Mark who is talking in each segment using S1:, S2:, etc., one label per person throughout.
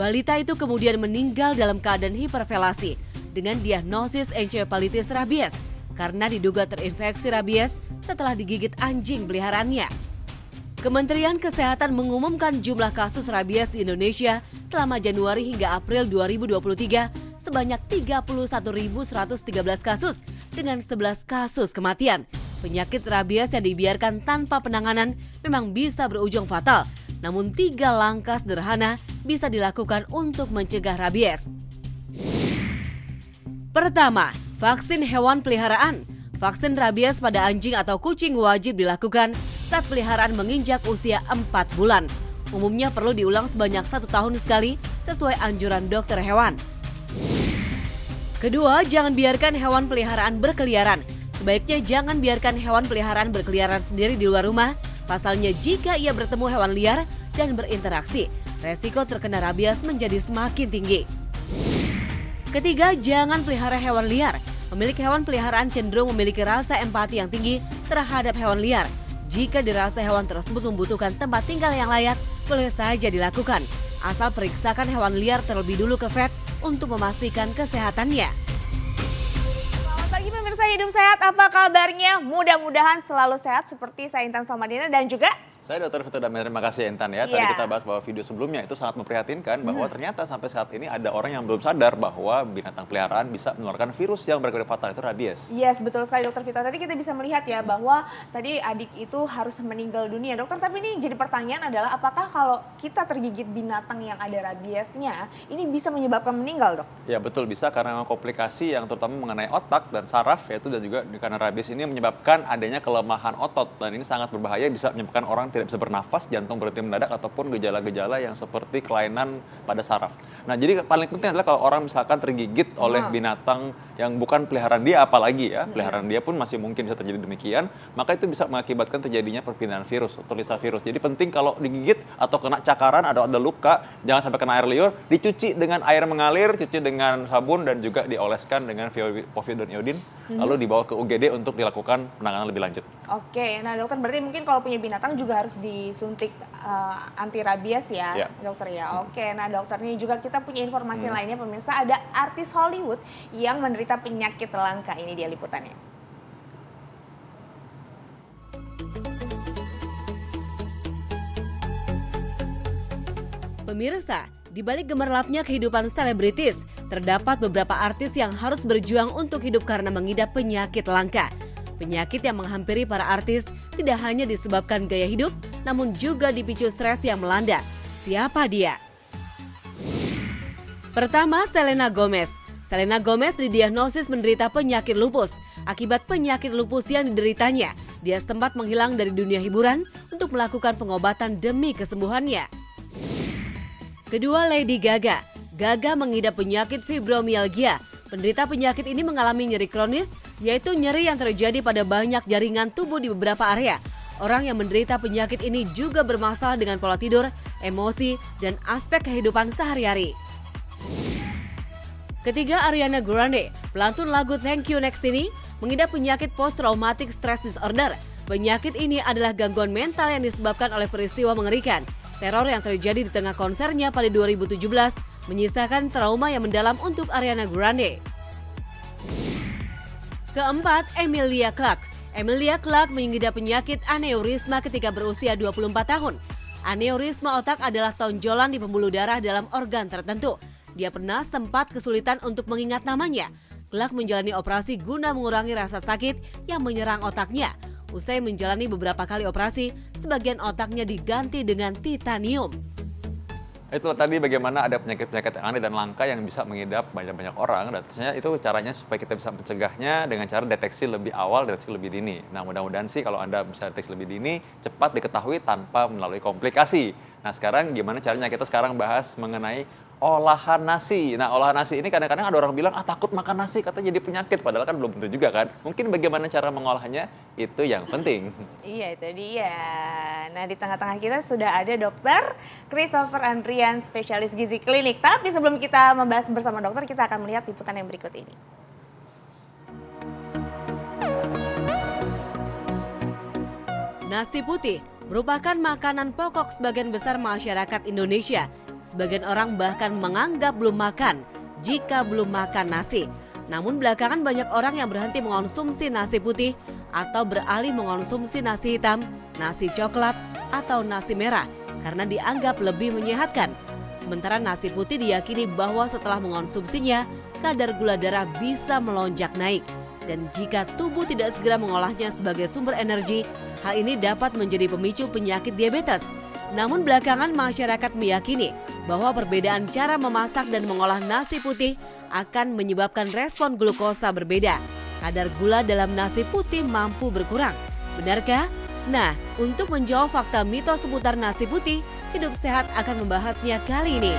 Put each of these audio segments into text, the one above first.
S1: Balita itu kemudian meninggal dalam keadaan hipervelasi dengan diagnosis encephalitis rabies karena diduga terinfeksi rabies setelah digigit anjing peliharaannya. Kementerian Kesehatan mengumumkan jumlah kasus rabies di Indonesia selama Januari hingga April 2023 sebanyak 31.113 kasus dengan 11 kasus kematian. Penyakit rabies yang dibiarkan tanpa penanganan memang bisa berujung fatal, namun 3 langkah sederhana bisa dilakukan untuk mencegah rabies. Pertama, vaksin hewan peliharaan. Vaksin rabies pada anjing atau kucing wajib dilakukan saat peliharaan menginjak usia 4 bulan. Umumnya perlu diulang sebanyak 1 tahun sekali sesuai anjuran dokter hewan. Kedua, jangan biarkan hewan peliharaan berkeliaran. Sebaiknya jangan biarkan hewan peliharaan berkeliaran sendiri di luar rumah. Pasalnya jika ia bertemu hewan liar dan berinteraksi, resiko terkena rabies menjadi semakin tinggi. Ketiga, jangan pelihara hewan liar. Pemilik hewan peliharaan cenderung memiliki rasa empati yang tinggi terhadap hewan liar. Jika dirasa hewan tersebut membutuhkan tempat tinggal yang layak, boleh saja dilakukan. Asal periksakan hewan liar terlebih dulu ke vet untuk memastikan kesehatannya.
S2: Selamat pagi pemirsa Hidup Sehat, apa kabarnya? Mudah-mudahan selalu sehat seperti saya Intan Somadina dan juga
S3: saya Dr. Vito Damir, terima kasih Intan ya. Tadi kita bahas bahwa video sebelumnya itu sangat memprihatinkan bahwa ternyata sampai saat ini ada orang yang belum sadar bahwa binatang peliharaan bisa menularkan virus yang berbeda fatal, itu rabies.
S2: Yes, betul sekali Dr. Vito. Tadi kita bisa melihat ya bahwa tadi adik itu harus meninggal dunia. Dokter, tapi ini jadi pertanyaan adalah apakah kalau kita tergigit binatang yang ada rabiesnya, ini bisa menyebabkan meninggal, Dok?
S3: Ya betul, bisa karena memang komplikasi yang terutama mengenai otak dan saraf yaitu, dan juga karena rabies ini menyebabkan adanya kelemahan otot dan ini sangat berbahaya, bisa menyebabkan orang tidak bisa bernafas, jantung berhenti mendadak, ataupun gejala-gejala yang seperti kelainan pada saraf. Nah, jadi paling penting adalah kalau orang misalkan tergigit oleh binatang yang bukan peliharaan dia, apalagi ya, peliharaan dia pun masih mungkin bisa terjadi demikian, maka itu bisa mengakibatkan terjadinya perpindahan virus atau lisa virus. Jadi penting kalau digigit atau kena cakaran atau ada luka, jangan sampai kena air liur, dicuci dengan air mengalir, cuci dengan sabun dan juga dioleskan dengan povidone iodine, lalu dibawa ke UGD untuk dilakukan penanganan lebih lanjut.
S2: Oke, nah dokter berarti mungkin kalau punya binatang juga harus disuntik anti rabies ya, dokter ya. Oke, nah dokter ini juga kita punya informasi lainnya pemirsa, ada artis Hollywood yang menderita penyakit langka. Ini dia liputannya.
S1: Pemirsa, di balik gemerlapnya kehidupan selebritis, terdapat beberapa artis yang harus berjuang untuk hidup karena mengidap penyakit langka. Penyakit yang menghampiri para artis tidak hanya disebabkan gaya hidup, namun juga dipicu stres yang melanda. Siapa dia? Pertama, Selena Gomez. Selena Gomez didiagnosis menderita penyakit lupus. Akibat penyakit lupus yang dideritanya, dia sempat menghilang dari dunia hiburan untuk melakukan pengobatan demi kesembuhannya. Kedua, Lady Gaga. Gaga mengidap penyakit fibromialgia. Penderita penyakit ini mengalami nyeri kronis, yaitu nyeri yang terjadi pada banyak jaringan tubuh di beberapa area. Orang yang menderita penyakit ini juga bermasalah dengan pola tidur, emosi, dan aspek kehidupan sehari-hari. Ketiga, Ariana Grande. Pelantun lagu Thank You Next ini mengidap penyakit post-traumatic stress disorder. Penyakit ini adalah gangguan mental yang disebabkan oleh peristiwa mengerikan. Teror yang terjadi di tengah konsernya pada 2017 menyisakan trauma yang mendalam untuk Ariana Grande. Keempat, Emilia Clarke. Emilia Clarke mengidap penyakit aneurisma ketika berusia 24 tahun. Aneurisma otak adalah tonjolan di pembuluh darah dalam organ tertentu. Dia pernah sempat kesulitan untuk mengingat namanya. Clarke menjalani operasi guna mengurangi rasa sakit yang menyerang otaknya. Usai menjalani beberapa kali operasi, sebagian otaknya diganti dengan titanium.
S3: Itulah tadi bagaimana ada penyakit-penyakit yang aneh dan langka yang bisa mengidap banyak-banyak orang. Dan tentunya itu caranya supaya kita bisa mencegahnya dengan cara deteksi lebih awal, deteksi lebih dini. Nah, mudah-mudahan sih kalau Anda bisa deteksi lebih dini, cepat diketahui tanpa melalui komplikasi. Nah, sekarang gimana caranya? Kita sekarang bahas mengenai olahan nasi. Nah, olahan nasi ini kadang-kadang ada orang bilang, takut makan nasi, katanya jadi penyakit. Padahal kan belum tentu juga kan. Mungkin bagaimana cara mengolahnya, itu yang penting.
S2: Iya, itu dia. Nah, di tengah-tengah kita sudah ada dokter Christopher Andrian, spesialis gizi klinik. Tapi sebelum kita membahas bersama dokter, kita akan melihat liputan yang berikut ini. Nasi putih merupakan makanan pokok sebagian besar masyarakat Indonesia.
S1: Sebagian orang bahkan menganggap belum makan jika belum makan nasi. Namun belakangan banyak orang yang berhenti mengonsumsi nasi putih atau beralih mengonsumsi nasi hitam, nasi coklat, atau nasi merah karena dianggap lebih menyehatkan. Sementara nasi putih diyakini bahwa setelah mengonsumsinya, kadar gula darah bisa melonjak naik. Dan jika tubuh tidak segera mengolahnya sebagai sumber energi, hal ini dapat menjadi pemicu penyakit diabetes. Namun belakangan masyarakat meyakini bahwa perbedaan cara memasak dan mengolah nasi putih akan menyebabkan respon glukosa berbeda. Kadar gula dalam nasi putih mampu berkurang. Benarkah? Nah, untuk menjawab fakta mitos seputar nasi putih, Hidup Sehat akan membahasnya kali ini.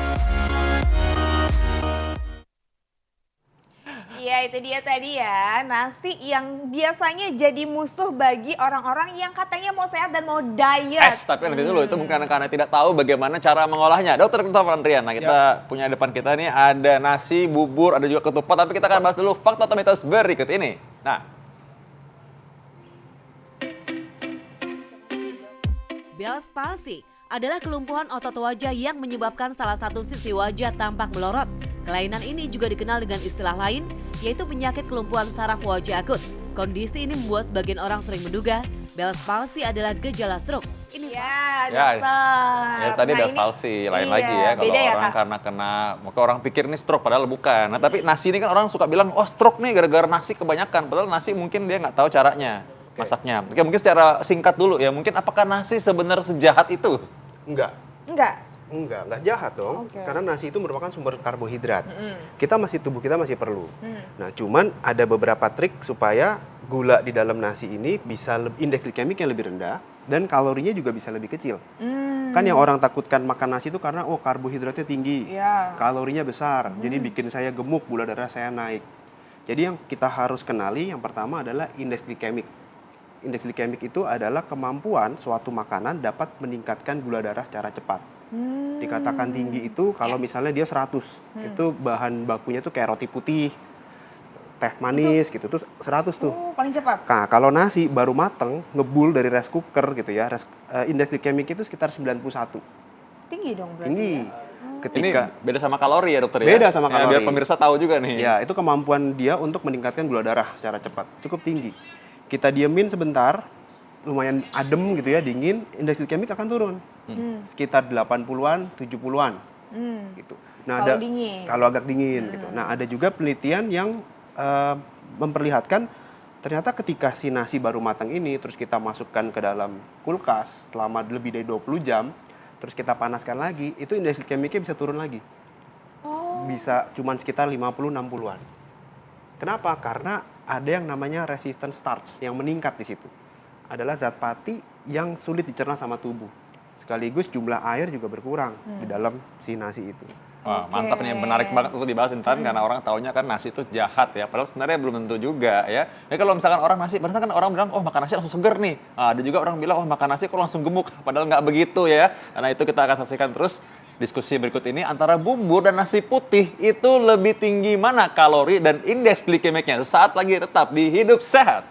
S2: Iya, itu dia tadi ya, nasi yang biasanya jadi musuh bagi orang-orang yang katanya mau sehat dan mau diet.
S3: Tapi nanti dulu, itu mungkin karena tidak tahu bagaimana cara mengolahnya. Dokter Christopher Andrian, nah kita punya depan kita nih ada nasi, bubur, ada juga ketupat, tapi kita akan bahas dulu fakta atau mitos berikut ini. Nah,
S1: Bell's palsy adalah kelumpuhan otot wajah yang menyebabkan salah satu sisi wajah tampak melorot. Kelainan ini juga dikenal dengan istilah lain, yaitu penyakit kelumpuhan saraf wajah akut. Kondisi ini membuat sebagian orang sering menduga Bell's palsy adalah gejala stroke. Ini
S2: Ya,
S3: Ya,
S2: dokter.
S3: ya tadi
S2: Nah,
S3: Bell's
S2: ini-
S3: palsy, lain
S2: iya,
S3: lagi ya kalau
S2: beda ya,
S3: orang
S2: Kak?
S3: karena kena, maka orang pikir ini stroke padahal bukan. Nah tapi nasi ini kan orang suka bilang, oh stroke nih gara-gara nasi kebanyakan, padahal nasi mungkin dia nggak tahu caranya masaknya. Oke, mungkin secara singkat dulu ya, mungkin apakah nasi sebenarnya sejahat itu?
S4: Enggak,
S2: Enggak.
S4: jahat dong.
S2: Oke.
S4: Karena nasi itu merupakan sumber karbohidrat.
S2: Mm-mm.
S4: Tubuh kita masih perlu.
S2: Mm.
S4: Nah, cuman ada beberapa trik supaya gula di dalam nasi ini bisa indeks glikemik yang lebih rendah dan kalorinya juga bisa lebih kecil.
S2: Mm.
S4: Kan yang orang takutkan makan nasi itu karena karbohidratnya tinggi,
S2: Iya.
S4: kalorinya besar, jadi bikin saya gemuk, gula darah saya naik. Jadi yang kita harus kenali yang pertama adalah indeks glikemik. Indeks glikemik itu adalah kemampuan suatu makanan dapat meningkatkan gula darah secara cepat. Dikatakan tinggi itu kalau misalnya dia 100, itu bahan bakunya tuh kayak roti putih, teh manis gitu, tuh 100 tuh.
S2: Oh, paling cepat.
S4: Nah, kalau nasi baru mateng, ngebul dari rice cooker gitu ya, indeks glikemik itu sekitar 91.
S2: Tinggi dong berarti.
S4: Tinggi.
S2: Ya?
S4: Ketika
S3: Ini beda sama kalori ya dokter ya?
S4: Beda sama
S3: Ya, biar
S4: kalori.
S3: pemirsa tahu juga nih.
S4: ya, itu kemampuan dia untuk meningkatkan gula darah secara cepat, cukup tinggi. Kita diemin sebentar, lumayan adem gitu ya, dingin, indeks glikemik akan turun. Sekitar 80-an, 70-an gitu. Nah,
S2: Kalau dingin.
S4: Kalau agak dingin gitu. Nah, ada juga penelitian yang memperlihatkan ternyata ketika si nasi baru matang ini terus kita masukkan ke dalam kulkas selama lebih dari 20 jam, terus kita panaskan lagi, itu indeks glikemiknya bisa turun lagi.
S2: Oh.
S4: Bisa cuman sekitar 50-60-an. Kenapa? Karena ada yang namanya resistant starch yang meningkat di situ. Adalah zat pati yang sulit dicerna sama tubuh. Sekaligus jumlah air juga berkurang di dalam si nasi itu.
S3: Wah,
S2: Oke.
S3: mantap nih, menarik banget untuk dibahas Intan karena orang taunya kan nasi itu jahat ya, padahal sebenarnya belum tentu juga ya. Ya kalau misalkan orang nasi, padahal kan orang bilang, oh makan nasi langsung seger nih. Nah, ada juga orang bilang, oh makan nasi kok langsung gemuk, padahal nggak begitu ya. Karena itu kita akan saksikan terus diskusi berikut ini antara bubur dan nasi putih itu lebih tinggi mana kalori dan indeks glikemiknya. Saat lagi tetap di Hidup Sehat.